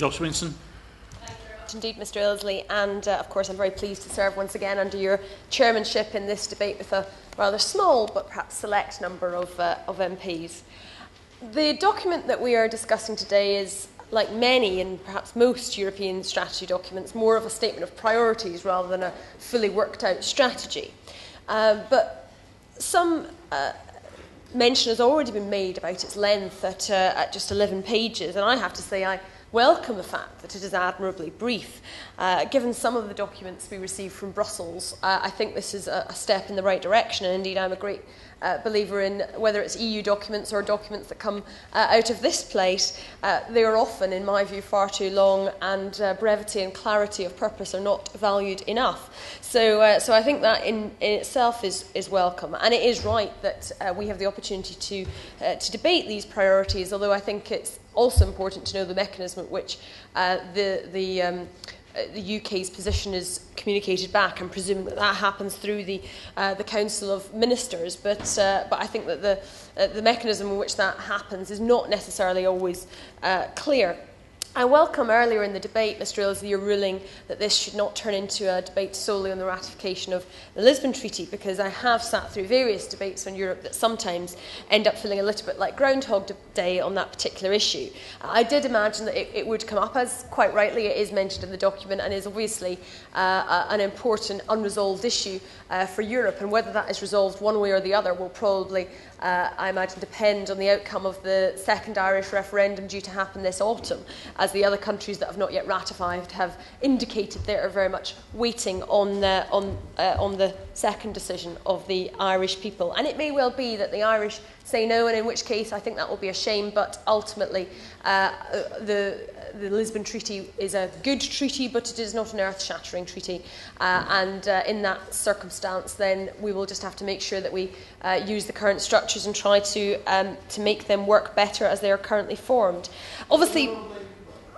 Swinson. Indeed, Mr Ilsley, and of course I'm very pleased to serve once again under your chairmanship in this debate with a rather small but perhaps select number of MPs. The document that we are discussing today is, like many and perhaps most European strategy documents, more of a statement of priorities rather than a fully worked out strategy. But some mention has already been made about its length at just 11 pages, and I have to say I welcome the fact that it is admirably brief. Given some of the documents we receive from Brussels, I think this is a step in the right direction, and indeed I'm a great believer in whether it's EU documents or documents that come out of this place. They are often, in my view, far too long, and brevity and clarity of purpose are not valued enough. So I think that in itself is welcome, and it is right that we have the opportunity to debate these priorities, although I think it's also important to know the mechanism at which the UK's position is communicated back. I'm presuming that happens through the Council of Ministers, but I think that the mechanism in which that happens is not necessarily always clear. I welcome earlier in the debate, Mr Ilsley, your ruling that this should not turn into a debate solely on the ratification of the Lisbon Treaty, because I have sat through various debates on Europe that sometimes end up feeling a little bit like Groundhog Day on that particular issue. I did imagine that it would come up, as quite rightly it is mentioned in the document, and is obviously an important unresolved issue for Europe, and whether that is resolved one way or the other will probably, I imagine, depend on the outcome of the second Irish referendum due to happen this autumn, as the other countries that have not yet ratified have indicated they are very much waiting on the second decision of the Irish people. And it may well be that the Irish say no, and in which case I think that will be a shame, but ultimately the Lisbon Treaty is a good treaty, but it is not an earth-shattering treaty, and in that circumstance then we will just have to make sure that we use the current structures and try to make them work better as they are currently formed. Obviously,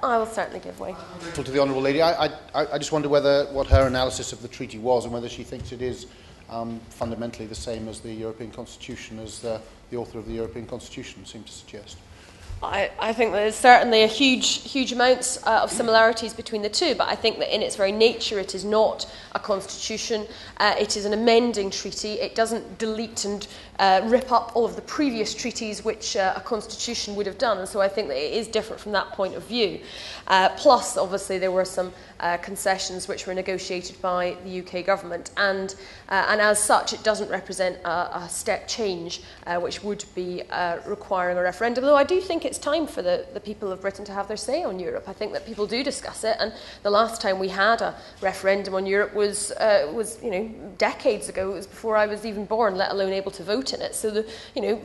I will certainly give way. To the Honourable Lady, I just wonder what her analysis of the treaty was, and whether she thinks it is fundamentally the same as the European Constitution, as the author of the European Constitution seemed to suggest. I think there's certainly a huge amounts of similarities between the two, but I think that in its very nature it is not a constitution. It is an amending treaty. It doesn't delete and rip up all of the previous treaties which a constitution would have done, and so I think that it is different from that point of view. Plus, obviously, there were some concessions which were negotiated by the UK government, and as such it doesn't represent a step change which would be requiring a referendum, though I do think it's time for the people of Britain to have their say on Europe. I think that people do discuss it, and the last time we had a referendum on Europe was decades ago. It was before I was even born, let alone able to vote in it. So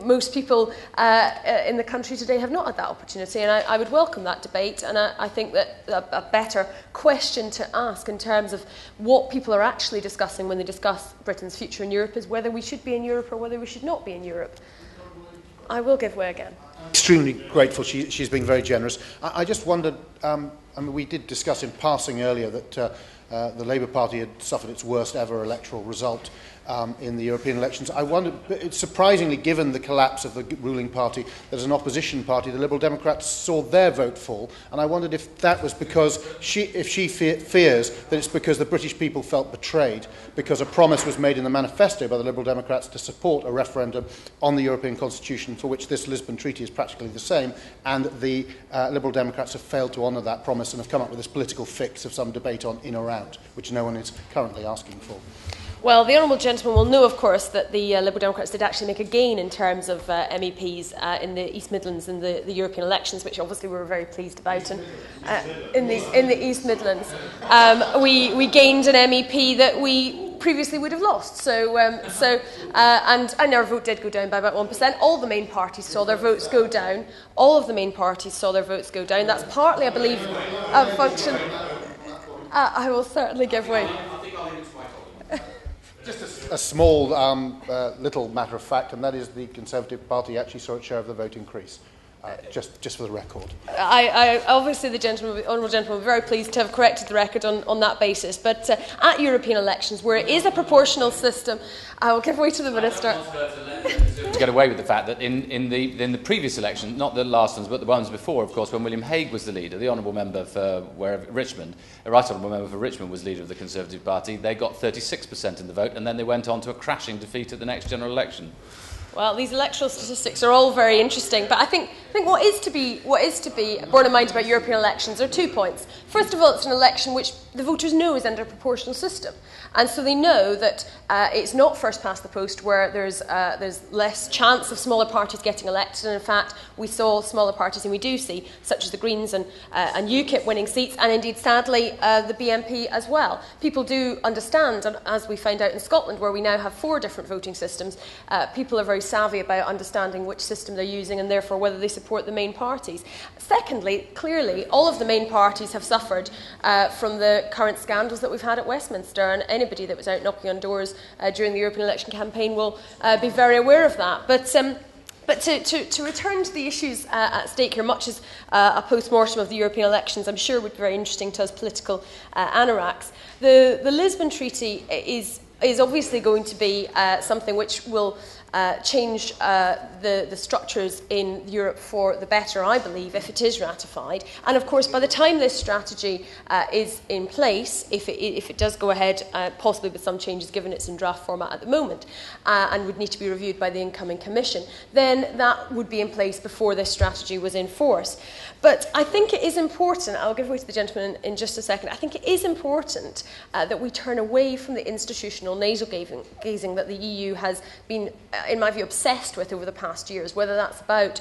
most people in the country today have not had that opportunity, and I would welcome that debate, and I think that a better question to ask in terms of what people are actually discussing when they discuss Britain's future in Europe is whether we should be in Europe or whether we should not be in Europe. I will give way again. Extremely grateful. She's been very generous. I just wondered, we did discuss in passing earlier that the Labour Party had suffered its worst ever electoral result in the European elections. I wondered, it's surprisingly, given the collapse of the ruling party, that as an opposition party, the Liberal Democrats saw their vote fall, and I wondered if that was because she fears that it's because the British people felt betrayed, because a promise was made in the manifesto by the Liberal Democrats to support a referendum on the European Constitution, for which this Lisbon Treaty is practically the same, and the Liberal Democrats have failed to honour that promise and have come up with this political fix of some debate on in or out, which no one is currently asking for. Well, the honourable gentleman will know, of course, that the Liberal Democrats did actually make a gain in terms of MEPs in the East Midlands in the European elections, which obviously we were very pleased about. And in the East Midlands, we gained an MEP that we previously would have lost. And our vote did go down by about 1%. All the main parties saw their votes go down. All of the main parties saw their votes go down. That's partly, I believe, a function. I will certainly give way. Just a small little matter of fact, and that is the Conservative Party actually saw its share of the vote increase. just for the record. Obviously, the honourable gentleman will be very pleased to have corrected the record on that basis. But at European elections, where it is a proportional system, I will give way to the Minister. To get away with the fact that in the previous election, not the last ones, but the ones before, of course, when William Hague was the leader, the honourable member for Richmond, a right honourable member for Richmond was leader of the Conservative Party, they got 36% in the vote, and then they went on to a crashing defeat at the next general election. Well, these electoral statistics are all very interesting, but I think what is to be borne in mind about European elections are 2 points. First of all, it's an election which the voters know is under a proportional system, and so they know that it's not first past the post where there's less chance of smaller parties getting elected. And in fact, we saw smaller parties, and we do see, such as the Greens and UKIP winning seats, and indeed, sadly, the BNP as well. People do understand, and as we find out in Scotland, where we now have 4 different voting systems, people are very savvy about understanding which system they're using and therefore whether they support the main parties. Secondly, clearly, all of the main parties have suffered from the current scandals that we've had at Westminster, and anybody that was out knocking on doors during the European election campaign will be very aware of that. But to return to the issues at stake here, much as a post-mortem of the European elections, I'm sure would be very interesting to us political anoraks. The Lisbon Treaty is obviously going to be something which will change the structures in Europe for the better, I believe, if it is ratified. And of course, by the time this strategy is in place, if it does go ahead, possibly with some changes given it's in draft format at the moment, and would need to be reviewed by the incoming Commission, then that would be in place before this strategy was in force. But I think it is important, I'll give way to the gentleman in just a second, I think it is important that we turn away from the institutional navel-gazing that the EU has been, in my view, obsessed with over the past years, whether that's about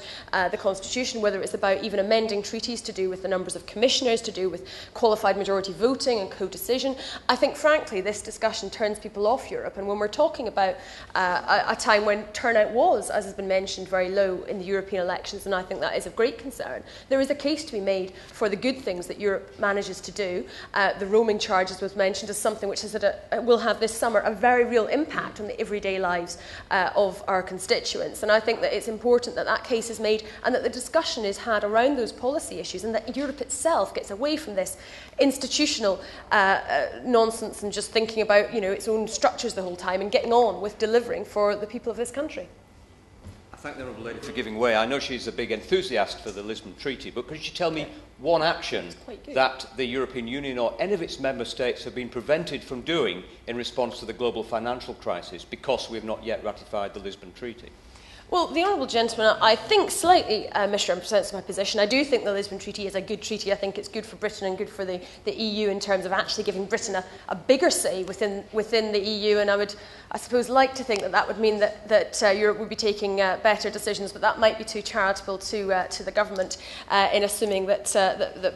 the Constitution, whether it's about even amending treaties to do with the numbers of commissioners, to do with qualified majority voting and co-decision. I think, frankly, this discussion turns people off Europe, and when we're talking about a time when turnout was, as has been mentioned, very low in the European elections, and I think that is of great concern, there is a case to be made for the good things that Europe manages to do. The roaming charges was mentioned as something which will have this summer a very real impact on the everyday lives of our constituents. And I think that it's important that that case is made and that the discussion is had around those policy issues, and that Europe itself gets away from this institutional nonsense and just thinking about its own structures the whole time and getting on with delivering for the people of this country. I thank the Honourable Lady for giving way. I know she's a big enthusiast for the Lisbon Treaty, but could you tell me one action that the European Union or any of its member states have been prevented from doing in response to the global financial crisis because we have not yet ratified the Lisbon Treaty? Well, the honourable gentleman, I think, slightly misrepresents my position. I do think the Lisbon Treaty is a good treaty. I think it's good for Britain and good for the EU in terms of actually giving Britain a bigger say within the EU. And I would, I suppose, like to think that that would mean that Europe would be taking better decisions, but that might be too charitable to the government in assuming that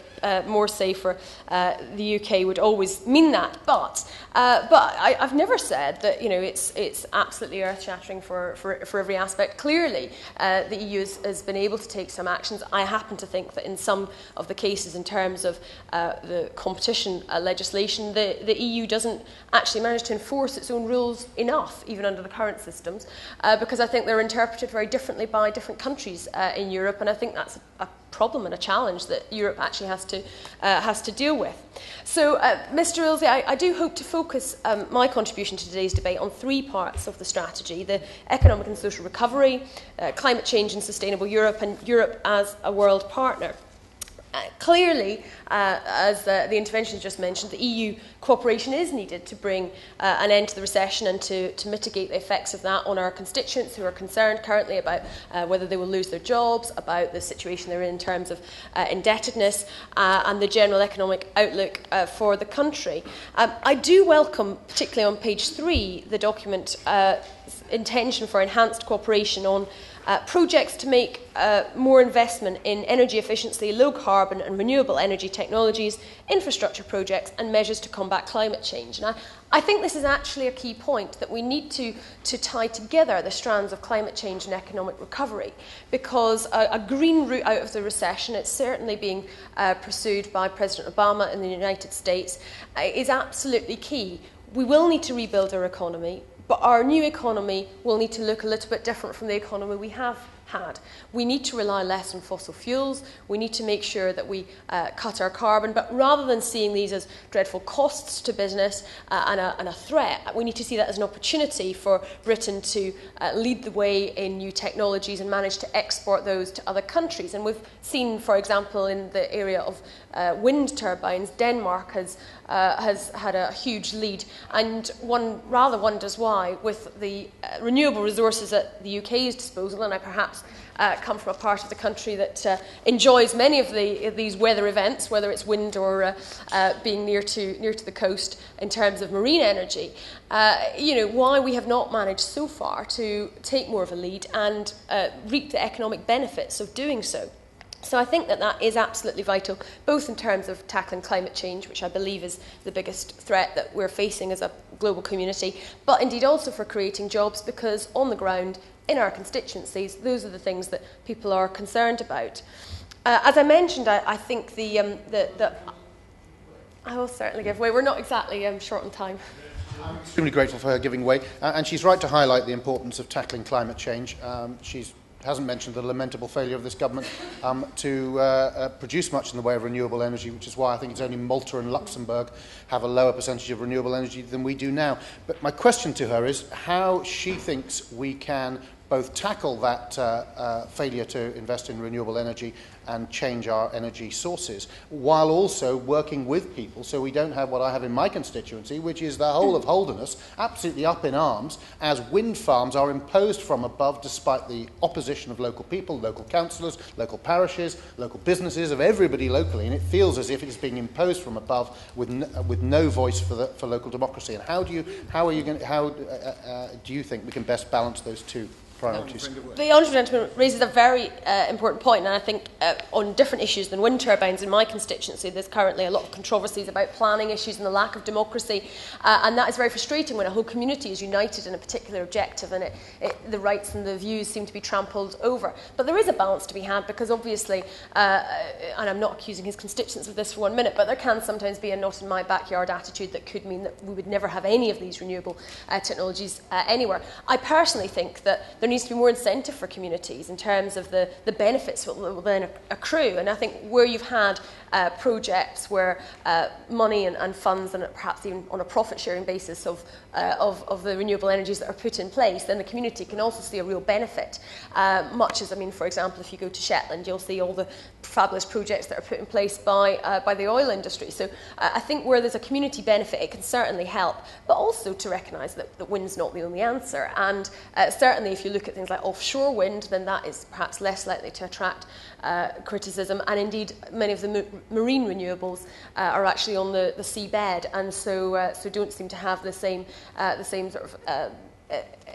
more say for the UK would always mean that. But I've never said that it's absolutely earth-shattering for every aspect. Clearly, the EU has been able to take some actions. I happen to think that in some of the cases, in terms of the competition legislation, the EU doesn't actually manage to enforce its own rules enough, even under the current systems, because I think they're interpreted very differently by different countries in Europe, and I think that's a problem and a challenge that Europe actually has to deal with. So, Mr. Ilsley, I do hope to focus my contribution to today's debate on 3 parts of the strategy: the economic and social recovery, climate change and sustainable Europe, and Europe as a world partner. Clearly, as the intervention just mentioned, the EU cooperation is needed to bring an end to the recession and to mitigate the effects of that on our constituents who are concerned currently about whether they will lose their jobs, about the situation they're in terms of indebtedness and the general economic outlook for the country. I do welcome, particularly on page 3, the document intention for enhanced cooperation on projects to make more investment in energy efficiency, low carbon and renewable energy technologies, infrastructure projects and measures to combat climate change. And I think this is actually a key point, that we need to tie together the strands of climate change and economic recovery, because a green route out of the recession, it's certainly being pursued by President Obama in the United States, is absolutely key. We will need to rebuild our economy, but our new economy will need to look a little bit different from the economy we have had. We need to rely less on fossil fuels. We need to make sure that we cut our carbon. But rather than seeing these as dreadful costs to business and a threat, we need to see that as an opportunity for Britain to lead the way in new technologies and manage to export those to other countries. And we've seen, for example, in the area of wind turbines, Denmark has had a huge lead. And one rather wonders why, with the renewable resources at the UK's disposal, and I perhaps come from a part of the country that enjoys many of these weather events, whether it's wind or being near to the coast in terms of marine energy, why we have not managed so far to take more of a lead and reap the economic benefits of doing so. So I think that is absolutely vital, both in terms of tackling climate change, which I believe is the biggest threat that we're facing as a global community, but indeed also for creating jobs, because on the ground, in our constituencies, those are the things that people are concerned about. As I mentioned, I think I will certainly give way. We're not exactly short on time. I'm extremely grateful for her giving way, and she's right to highlight the importance of tackling climate change. She hasn't mentioned the lamentable failure of this government to produce much in the way of renewable energy, which is why I think it's only Malta and Luxembourg have a lower percentage of renewable energy than we do now. But my question to her is how she thinks we can both tackle that failure to invest in renewable energy and change our energy sources, while also working with people so we don't have what I have in my constituency, which is the whole of Holderness absolutely up in arms as wind farms are imposed from above despite the opposition of local people, local councillors, local parishes, local businesses, of everybody locally, and it feels as if it is being imposed from above with no voice for local democracy. And how do you think we can best balance those two priorities? The honourable gentleman raises a very important point, and I think on different issues than wind turbines in my constituency, there's currently a lot of controversies about planning issues and the lack of democracy, and that is very frustrating when a whole community is united in a particular objective and the rights and the views seem to be trampled over. But there is a balance to be had, because obviously, and I'm not accusing his constituents of this for 1 minute, but there can sometimes be a not in my backyard attitude that could mean that we would never have any of these renewable technologies anywhere. I personally think that there needs to be more incentive for communities in terms of the benefits that will then accrue. And I think where you've had projects where money and funds, and perhaps even on a profit-sharing basis of the renewable energies that are put in place, then the community can also see a real benefit. Much as, I mean, for example, if you go to Shetland, you'll see all the fabulous projects that are put in place by the oil industry. So I think where there's a community benefit, it can certainly help, but also to recognise that wind's not the only answer. And certainly if you look at things like offshore wind, then that is perhaps less likely to attract criticism. And indeed, many of the marine renewables are actually on the seabed, and so don't seem to have the same sort of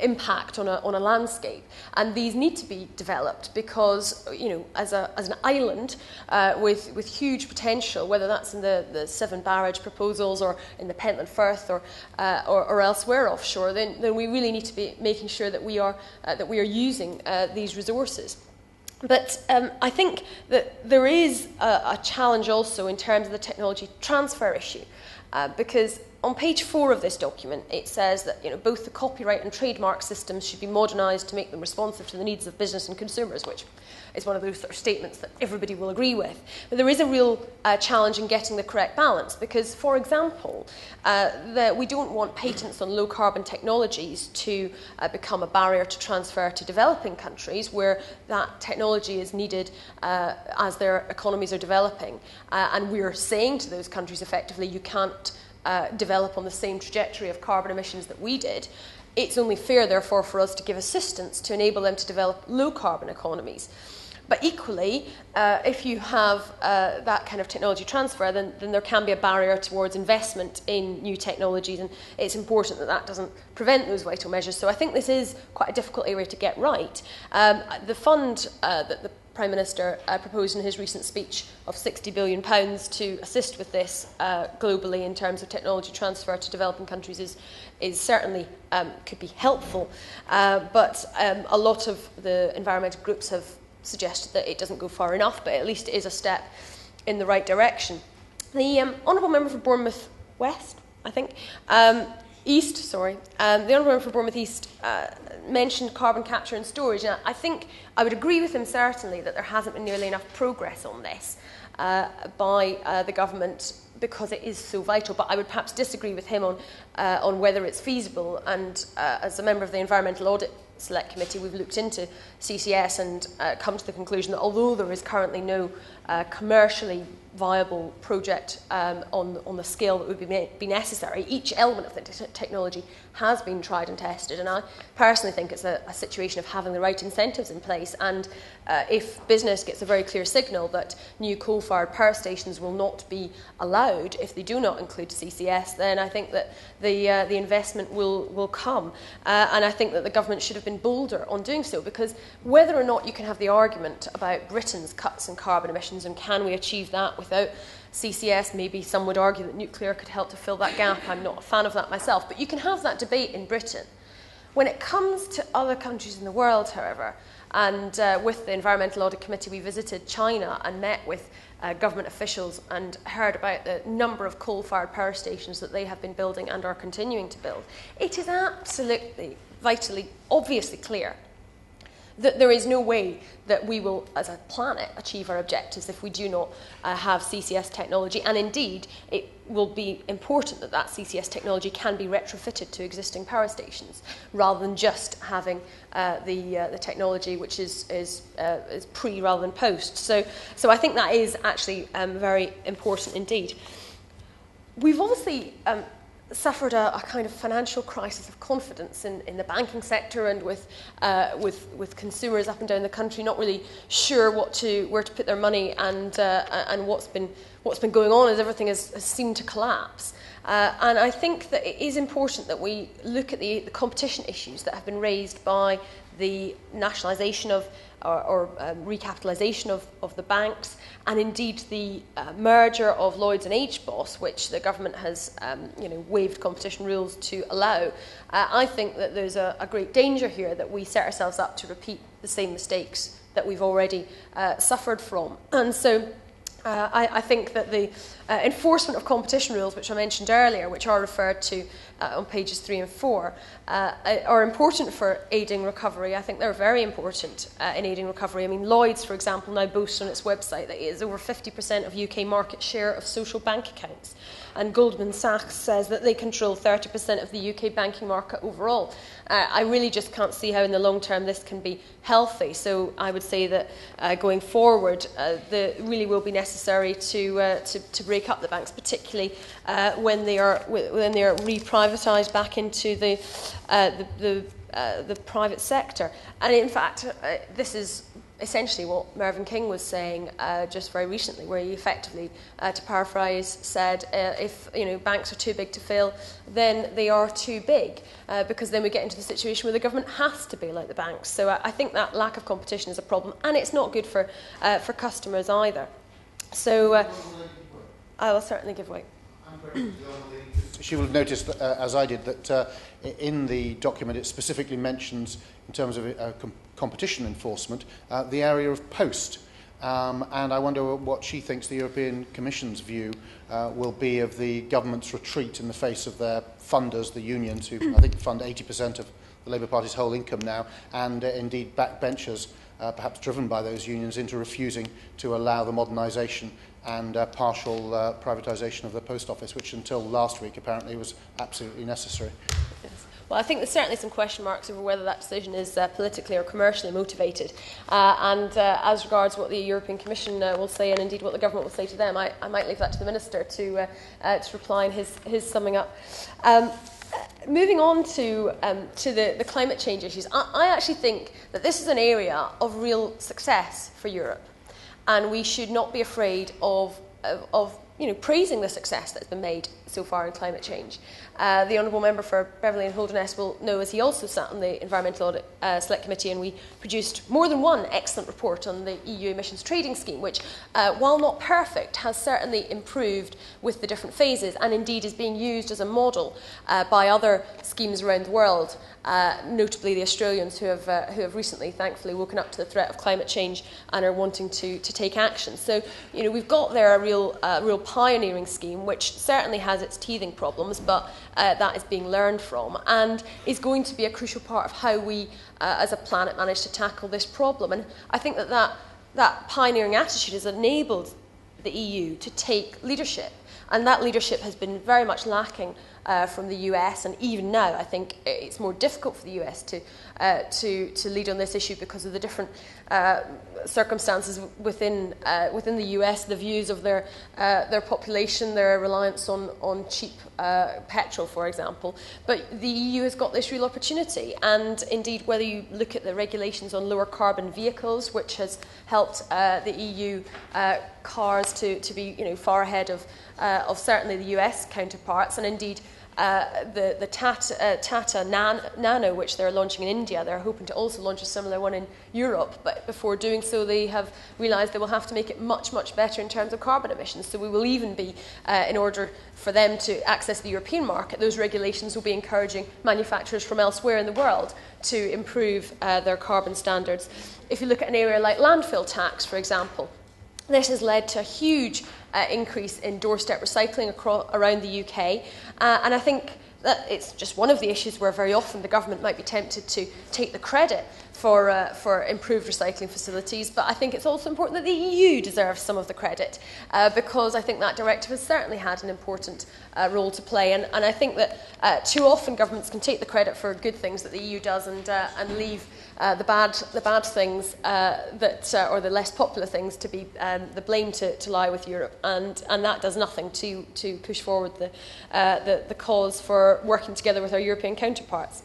impact on a landscape. And these need to be developed because, as an island with huge potential, whether that's in the 7 barrage proposals or in the Pentland Firth or elsewhere offshore, then we really need to be making sure that we are using these resources. But I think that there is a challenge also in terms of the technology transfer issue, because on page 4 of this document, it says that both the copyright and trademark systems should be modernised to make them responsive to the needs of business and consumers, which is one of those sort of statements that everybody will agree with. But there is a real challenge in getting the correct balance, because, for example, that we don't want patents on low-carbon technologies to become a barrier to transfer to developing countries where that technology is needed as their economies are developing. And we're saying to those countries, effectively, you can't develop on the same trajectory of carbon emissions that we did. It's only fair, therefore, for us to give assistance to enable them to develop low-carbon economies. But equally, if you have that kind of technology transfer, then there can be a barrier towards investment in new technologies, and it's important that that doesn't prevent those vital measures. So I think this is quite a difficult area to get right. The fund that the Prime Minister proposed in his recent speech of £60 billion to assist with this globally in terms of technology transfer to developing countries is certainly could be helpful. But a lot of the environmental groups have suggested that it doesn't go far enough, but at least it is a step in the right direction. The Honourable Member for Bournemouth West, I think, East, the Honourable Member for Bournemouth East mentioned carbon capture and storage. Now, I think I would agree with him certainly that there hasn't been nearly enough progress on this by the government because it is so vital, but I would perhaps disagree with him on whether it's feasible. And as a member of the Environmental Audit Select Committee, we've looked into CCS and come to the conclusion that although there is currently no commercially viable project on the scale that would be necessary, each element of the technology has been tried and tested, and I personally think it's a situation of having the right incentives in place. And if business gets a very clear signal that new coal-fired power stations will not be allowed if they do not include CCS, then I think that the investment will come, and I think that the government should have been bolder on doing so, because whether or not you can have the argument about Britain's cuts in carbon emissions and can we achieve that without CCS, maybe some would argue that nuclear could help to fill that gap. I'm not a fan of that myself, but you can have that debate in Britain. When it comes to other countries in the world, however, and with the Environmental Audit Committee we visited China and met with government officials and heard about the number of coal-fired power stations that they have been building and are continuing to build, it is absolutely, vitally, obviously clear that there is no way that we will, as a planet, achieve our objectives if we do not have CCS technology. And indeed, it will be important that that CCS technology can be retrofitted to existing power stations, rather than just having the technology which is pre rather than post. So I think that is actually very important indeed. We've obviously suffered a kind of financial crisis of confidence in the banking sector and with consumers up and down the country not really sure where to put their money, and what's been going on as everything has seemed to collapse. And I think that it is important that we look at the competition issues that have been raised by the nationalisation of or recapitalisation of the banks, and indeed the merger of Lloyds and HBOS, which the government has waived competition rules to allow. I think that there's a great danger here that we set ourselves up to repeat the same mistakes that we've already suffered from. And so I think that the enforcement of competition rules, which I mentioned earlier, which are referred to on pages 3 and 4, are important for aiding recovery. I think they're very important in aiding recovery. I mean, Lloyds, for example, now boasts on its website that it is over 50% of UK market share of social bank accounts. And Goldman Sachs says that they control 30% of the UK banking market overall. I really just can't see how in the long term this can be healthy. So I would say that going forward, really will be necessary to break up the banks, particularly when they are reprivatised back into the private sector. And in fact, this is essentially what Mervyn King was saying just very recently, where he effectively, to paraphrase, said if banks are too big to fail, then they are too big, because then we get into the situation where the government has to bail out the banks. So I think that lack of competition is a problem, and it's not good for customers either. So I will certainly give way. She will have noticed, as I did, that in the document it specifically mentions, in terms of competition enforcement, the area of post. And I wonder what she thinks the European Commission's view will be of the government's retreat in the face of their funders, the unions, who I think fund 80% of the Labour Party's whole income now, and indeed backbenchers, perhaps driven by those unions, into refusing to allow the modernisation and partial privatisation of the post office, which until last week apparently was absolutely necessary. Yes. Well, I think there's certainly some question marks over whether that decision is politically or commercially motivated. And as regards what the European Commission will say, and indeed what the government will say to them, I might leave that to the Minister to reply in his summing up. Moving on to the climate change issues, I actually think that this is an area of real success for Europe. And we should not be afraid of praising the success that's been made so far in climate change. The Honourable Member for Beverley and Holderness will know, as he also sat on the Environmental Audit Select Committee, and we produced more than one excellent report on the EU emissions trading scheme, which, while not perfect, has certainly improved with the different phases, and indeed is being used as a model by other schemes around the world, notably the Australians, who have recently, thankfully, woken up to the threat of climate change and are wanting to take action. So, we've got there a real pioneering scheme, which certainly has its teething problems, but that is being learned from, and is going to be a crucial part of how we, as a planet, manage to tackle this problem. And I think that pioneering attitude has enabled the EU to take leadership, and that leadership has been very much lacking from the US, and even now I think it's more difficult for the US to lead on this issue because of the different circumstances within the US, the views of their population, their reliance on cheap petrol, for example. But the EU has got this real opportunity, and indeed whether you look at the regulations on lower carbon vehicles, which has helped the EU cars to be far ahead of certainly the US counterparts, and indeed the Tata Nano, which they're launching in India, they're hoping to also launch a similar one in Europe, but before doing so they have realised they will have to make it much, much better in terms of carbon emissions. So we will even be, in order for them to access the European market, those regulations will be encouraging manufacturers from elsewhere in the world to improve their carbon standards. If you look at an area like landfill tax, for example, this has led to a huge increase in doorstep recycling around the UK, and I think that it's just one of the issues where very often the government might be tempted to take the credit for improved recycling facilities, but I think it's also important that the EU deserves some of the credit because I think that directive has certainly had an important role to play, and I think that too often governments can take the credit for good things that the EU does and leave the bad things or the less popular things to be the blame to lie with Europe, and that does nothing to push forward the cause for working together with our European counterparts.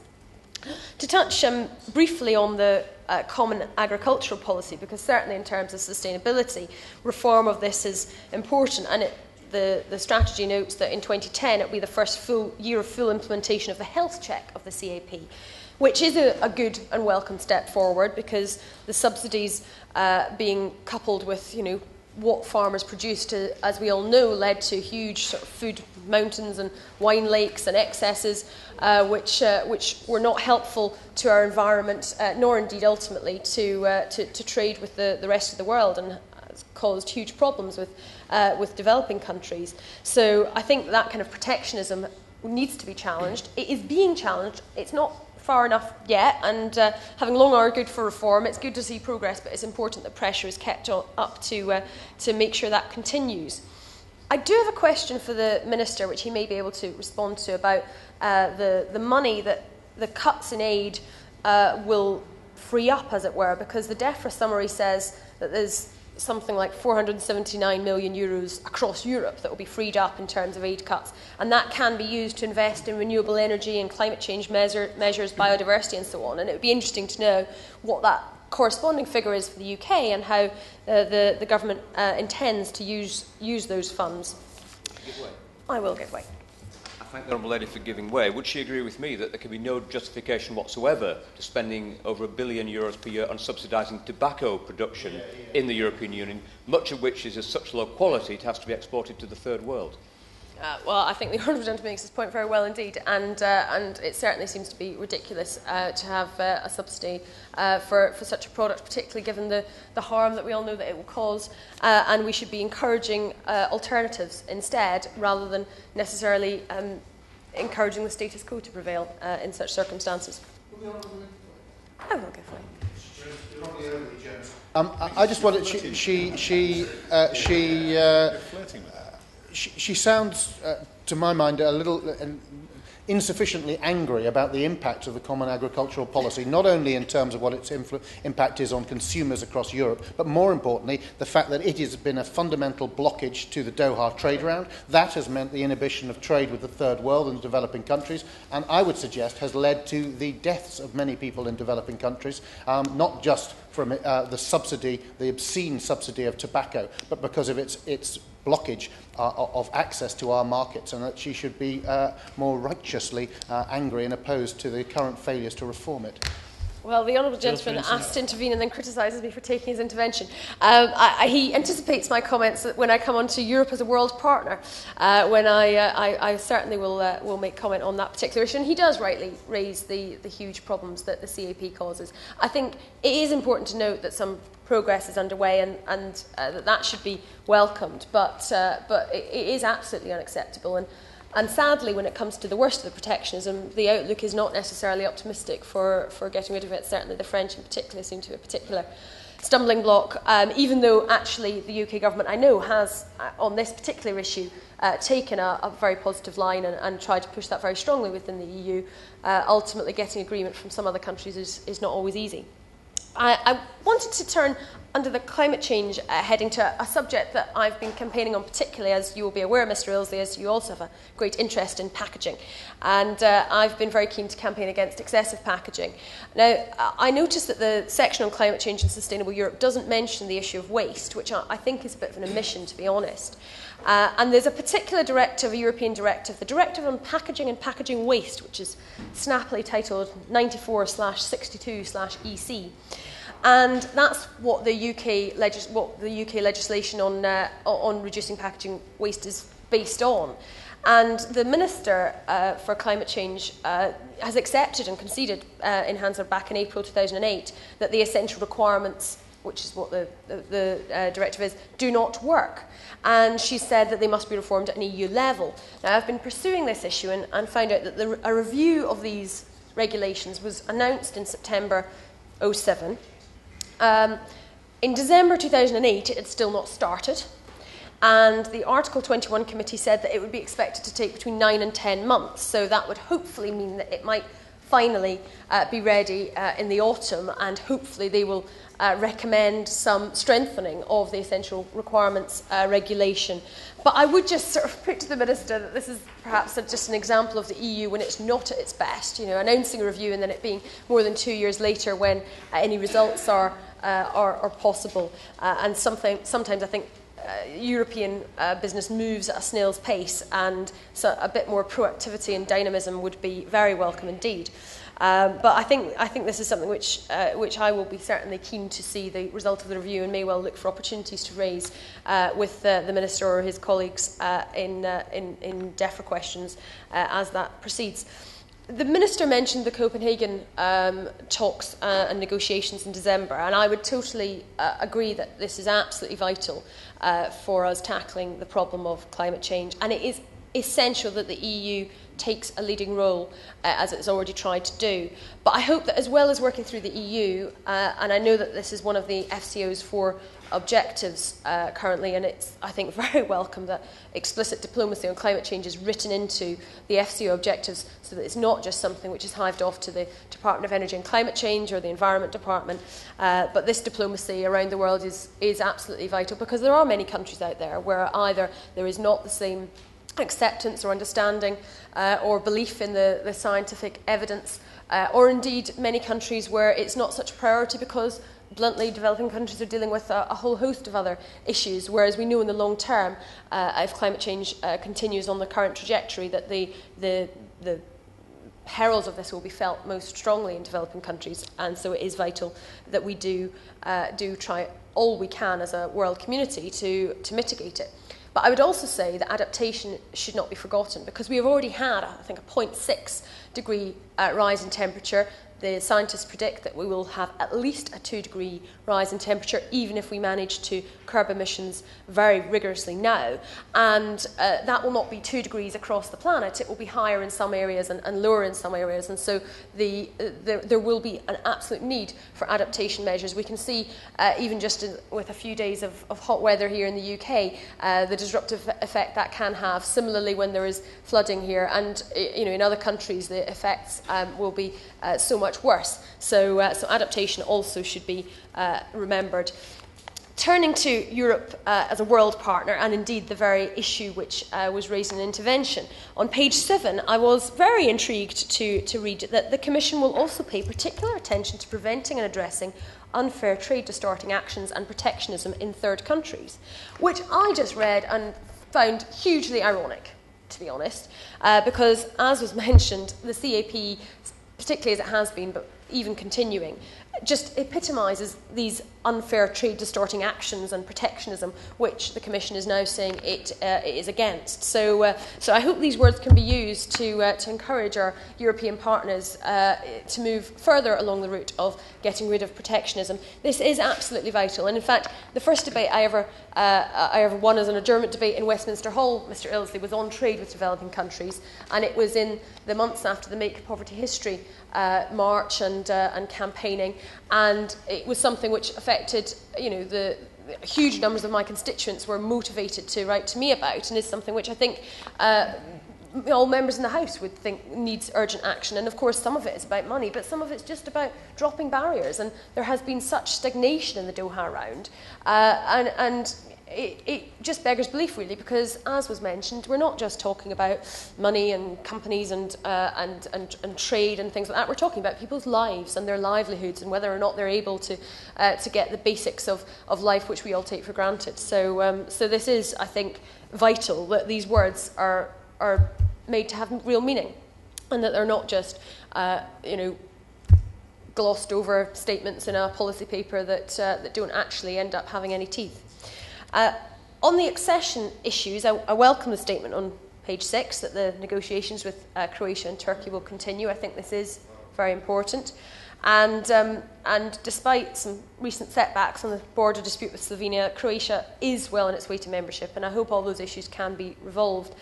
To touch briefly on the common agricultural policy, because certainly in terms of sustainability, reform of this is important, and the strategy notes that in 2010 it will be the first full year of full implementation of the health check of the CAP, which is a good and welcome step forward, because the subsidies being coupled with what farmers produced, as we all know, led to huge sort of food mountains and wine lakes and excesses, which were not helpful to our environment, nor indeed ultimately to trade with the rest of the world, and has caused huge problems with developing countries. So I think that kind of protectionism needs to be challenged. It is being challenged. It's not far enough yet, and having long argued for reform, it's good to see progress, but it's important that pressure is kept up to make sure that continues. I do have a question for the Minister, which he may be able to respond to, about the money that the cuts in aid will free up, as it were, because the DEFRA summary says that there's something like €479 million across Europe that will be freed up in terms of aid cuts, and that can be used to invest in renewable energy and climate change measures, biodiversity and so on. And it would be interesting to know what that corresponding figure is for the UK and how the government intends to use those funds. I will give way. I thank the Honourable Lady for giving way. Would she agree with me that there can be no justification whatsoever to spending over €1 billion per year on subsidising tobacco production in the European Union, much of which is of such low quality it has to be exported to the third world? Well, I think the Honourable Gentleman makes this point very well indeed, and it certainly seems to be ridiculous to have a subsidy for such a product, particularly given the harm that we all know that it will cause, and we should be encouraging alternatives instead, rather than necessarily encouraging the status quo to prevail in such circumstances. I will give way. I just wanted she sounds, to my mind, a little insufficiently angry about the impact of the common agricultural policy, not only in terms of what its impact is on consumers across Europe, but more importantly, the fact that it has been a fundamental blockage to the Doha trade round. That has meant the inhibition of trade with the third world and developing countries, and I would suggest has led to the deaths of many people in developing countries, not just from the obscene subsidy of tobacco, but because of its blockage of access to our markets, and that she should be more righteously angry and opposed to the current failures to reform it. Well, the Honourable Gentleman asked to intervene and then criticises me for taking his intervention. He anticipates my comments when I come on to Europe as a world partner, when I certainly will make comment on that particular issue. And he does rightly raise the huge problems that the CAP causes. I think it is important to note that some progress is underway, and that should be welcomed. But it is absolutely unacceptable. And sadly, when it comes to the worst of the protectionism, the outlook is not necessarily optimistic for getting rid of it. Certainly the French in particular seem to be a particular stumbling block, even though actually the UK government, I know, has, on this particular issue, taken a very positive line and tried to push that very strongly within the EU. Ultimately, getting agreement from some other countries is not always easy. I wanted to turn under the climate change heading to a subject that I've been campaigning on particularly, as you will be aware, Mr Ilsley, as you also have a great interest in packaging. And I've been very keen to campaign against excessive packaging. Now, I noticed that the section on climate change and sustainable Europe doesn't mention the issue of waste, which I think is a bit of an omission, to be honest. And there's a particular directive, a European directive, the Directive on Packaging and Packaging Waste, which is snappily titled 94/62/EC. And that's what the UK legislation on reducing packaging waste is based on. And the Minister for Climate Change has accepted and conceded in Hansard back in April 2008 that the essential requirements, which is what the directive is, do not work. And she said that they must be reformed at an EU level. Now, I've been pursuing this issue and found out that a review of these regulations was announced in September 2007. In December 2008, it had still not started. And the Article 21 committee said that it would be expected to take between 9 and 10 months. So that would hopefully mean that it might finally be ready in the autumn, and hopefully they will recommend some strengthening of the essential requirements regulation. But I would just sort of put to the Minister that this is perhaps just an example of the EU when it's not at its best, you know, announcing a review and then it being more than 2 years later when any results are possible. And sometimes I think European business moves at a snail's pace, and so a bit more proactivity and dynamism would be very welcome indeed. But I think this is something which I will be certainly keen to see the result of the review, and may well look for opportunities to raise with the Minister or his colleagues in DEFRA questions as that proceeds. The Minister mentioned the Copenhagen talks and negotiations in December, and I would totally agree that this is absolutely vital for us tackling the problem of climate change, and it is essential that the EU takes a leading role, as it's already tried to do. But I hope that as well as working through the EU, and I know that this is one of the FCO's 4 objectives currently, and it's, I think, very welcome that explicit diplomacy on climate change is written into the FCO objectives, so that it's not just something which is hived off to the Department of Energy and Climate Change or the Environment Department, but this diplomacy around the world is absolutely vital, because there are many countries out there where either there is not the same acceptance or understanding or belief in the scientific evidence, or indeed many countries where it's not such a priority because, bluntly, developing countries are dealing with a whole host of other issues, whereas we know in the long term, if climate change continues on the current trajectory, that the perils of this will be felt most strongly in developing countries, and so it is vital that we do try all we can as a world community to mitigate it. But I would also say that adaptation should not be forgotten, because we have already had, I think, a 0.6 degree rise in temperature. The scientists predict that we will have at least a 2 degree rise in temperature, even if we manage to curb emissions very rigorously now. And that will not be 2 degrees across the planet. It will be higher in some areas and lower in some areas. And so there will be an absolute need for adaptation measures. We can see, even just with a few days of hot weather here in the UK, the disruptive effect that can have. Similarly, when there is flooding here, and in other countries, the effects will be so much worse. So adaptation also should be remembered. Turning to Europe as a world partner, and indeed the very issue which was raised in an intervention, on page 7 I was very intrigued to read that the Commission will also pay particular attention to preventing and addressing unfair trade distorting actions and protectionism in third countries, which I just read and found hugely ironic, to be honest, because, as was mentioned, the CAP, particularly as it has been, but even continuing, just epitomises these unfair trade distorting actions and protectionism, which the Commission is now saying it is against. So I hope these words can be used to encourage our European partners to move further along the route of getting rid of protectionism. This is absolutely vital, and in fact the first debate I ever won as an adjournment debate in Westminster Hall, Mr Ilsley, was on trade with developing countries, and it was in the months after the Make Poverty History march and campaigning, and it was something which affected, the huge numbers of my constituents were motivated to write to me about, and is something which I think all members in the House would think needs urgent action. And of course some of it is about money, but some of it's just about dropping barriers, and there has been such stagnation in the Doha round, and it just beggars belief, really, because, as was mentioned, we're not just talking about money and companies and trade and things like that. We're talking about people's lives and their livelihoods and whether or not they're able to get the basics of life which we all take for granted. So this is, I think, vital that these words are made to have real meaning, and that they're not just, glossed over statements in a policy paper that don't actually end up having any teeth. On the accession issues, I welcome the statement on page 6 that the negotiations with Croatia and Turkey will continue. I think this is very important. And despite some recent setbacks on the border dispute with Slovenia, Croatia is well on its way to membership, and I hope all those issues can be resolved.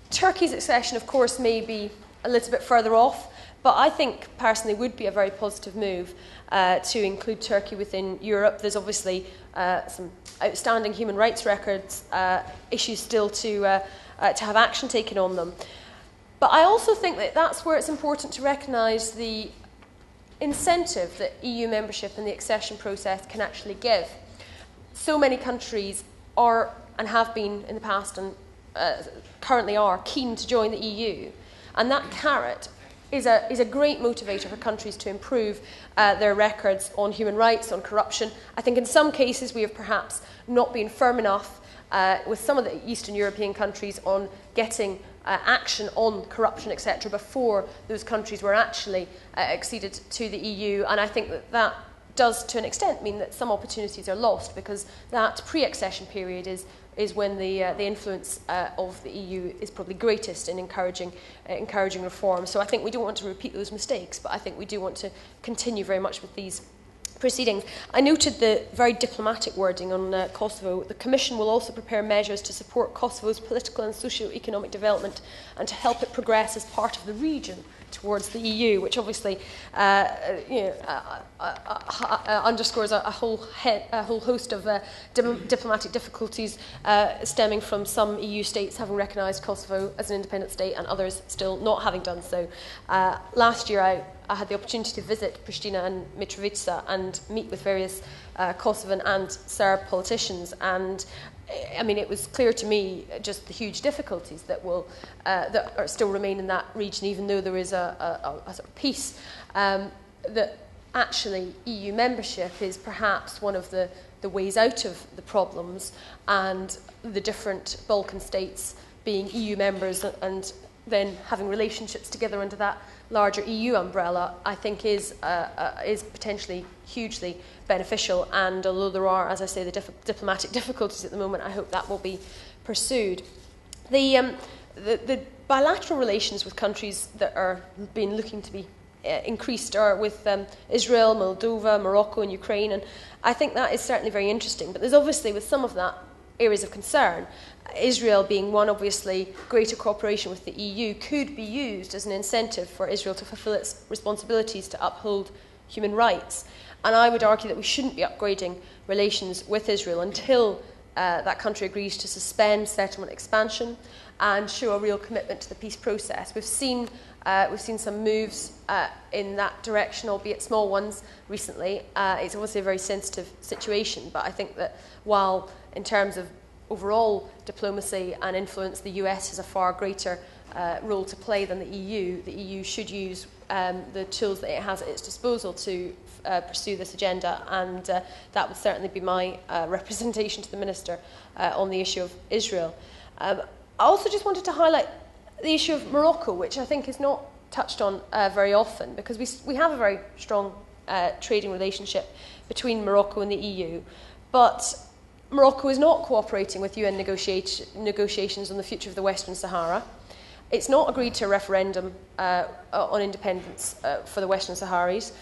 Turkey's accession, of course, may be a little bit further off, but I think personally would be a very positive move to include Turkey within Europe. There's obviously some outstanding human rights records issues still to have action taken on them. But I also think that that's where it's important to recognise the incentive that EU membership and the accession process can actually give. So many countries are, and have been in the past and currently are, keen to join the EU. And that carrot is a great motivator for countries to improve their records on human rights, on corruption. I think in some cases we have perhaps not been firm enough with some of the Eastern European countries on getting action on corruption, etc., before those countries were actually acceded to the EU. And I think that does, to an extent, mean that some opportunities are lost, because that pre-accession period is when the influence of the EU is probably greatest in encouraging reform. So I think we don't want to repeat those mistakes, but I think we do want to continue very much with these proceedings. I noted the very diplomatic wording on Kosovo. The Commission will also prepare measures to support Kosovo's political and socio-economic development and to help it progress as part of the region towards the EU, which obviously underscores a whole host of diplomatic difficulties stemming from some EU states having recognised Kosovo as an independent state and others still not having done so. Last year I had the opportunity to visit Pristina and Mitrovica and meet with various Kosovan and Serb politicians, and I mean, it was clear to me just the huge difficulties that are still remain in that region, even though there is a sort of peace. That actually EU membership is perhaps one of the ways out of the problems, and the different Balkan states being EU members and then having relationships together under that larger EU umbrella, I think is potentially hugely beneficial. And although there are, as I say, the diplomatic difficulties at the moment, I hope that will be pursued. The bilateral relations with countries that are being looking to be increased are with Israel, Moldova, Morocco and Ukraine, and I think that is certainly very interesting. But there's obviously, with some of that, areas of concern. Israel being one, obviously, greater cooperation with the EU could be used as an incentive for Israel to fulfil its responsibilities to uphold human rights. And I would argue that we shouldn't be upgrading relations with Israel until that country agrees to suspend settlement expansion and show a real commitment to the peace process. We've seen some moves in that direction, albeit small ones, recently. It's obviously a very sensitive situation, but I think that while in terms of overall diplomacy and influence, the US has a far greater role to play than the EU should use the tools that it has at its disposal to pursue this agenda, and that would certainly be my representation to the Minister on the issue of Israel. I also just wanted to highlight the issue of Morocco, which I think is not touched on very often, because we have a very strong trading relationship between Morocco and the EU. But Morocco is not cooperating with UN negotiations on the future of the Western Sahara. It's not agreed to a referendum on independence for the Western Saharis.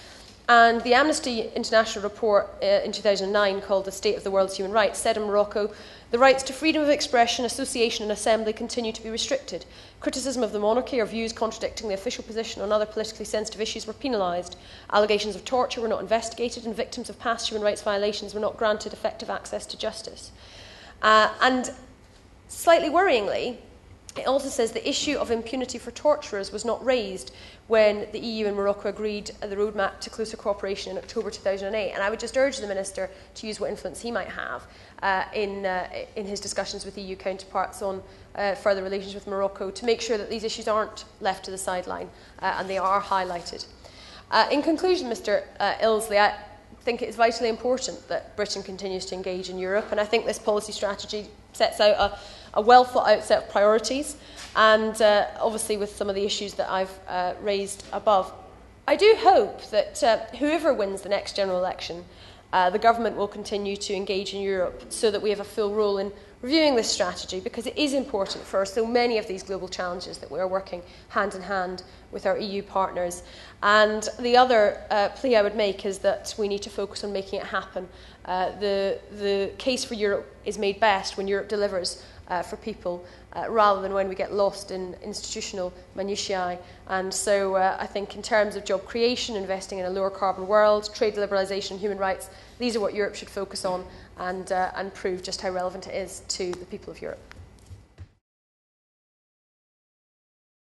And the Amnesty International report in 2009, called The State of the World's Human Rights, said in Morocco, the rights to freedom of expression, association and assembly continue to be restricted. Criticism of the monarchy or views contradicting the official position on other politically sensitive issues were penalised. Allegations of torture were not investigated, and victims of past human rights violations were not granted effective access to justice. And slightly worryingly, it also says the issue of impunity for torturers was not raised when the EU and Morocco agreed the roadmap to closer cooperation in October 2008. And I would just urge the Minister to use what influence he might have in his discussions with EU counterparts on further relations with Morocco to make sure that these issues aren't left to the sideline and they are highlighted. In conclusion, Mr Ilsley, I think it is vitally important that Britain continues to engage in Europe, and I think this policy strategy sets out a well-thought-out set of priorities, and obviously with some of the issues that I've raised above. I do hope that whoever wins the next general election, the government will continue to engage in Europe so that we have a full role in reviewing this strategy, because it is important for so many of these global challenges that we are working hand in hand with our EU partners. And the other plea I would make is that we need to focus on making it happen. The case for Europe is made best when Europe delivers for people, rather than when we get lost in institutional minutiae. And so I think in terms of job creation, investing in a lower carbon world, trade liberalisation and human rights, these are what Europe should focus on and prove just how relevant it is to the people of Europe.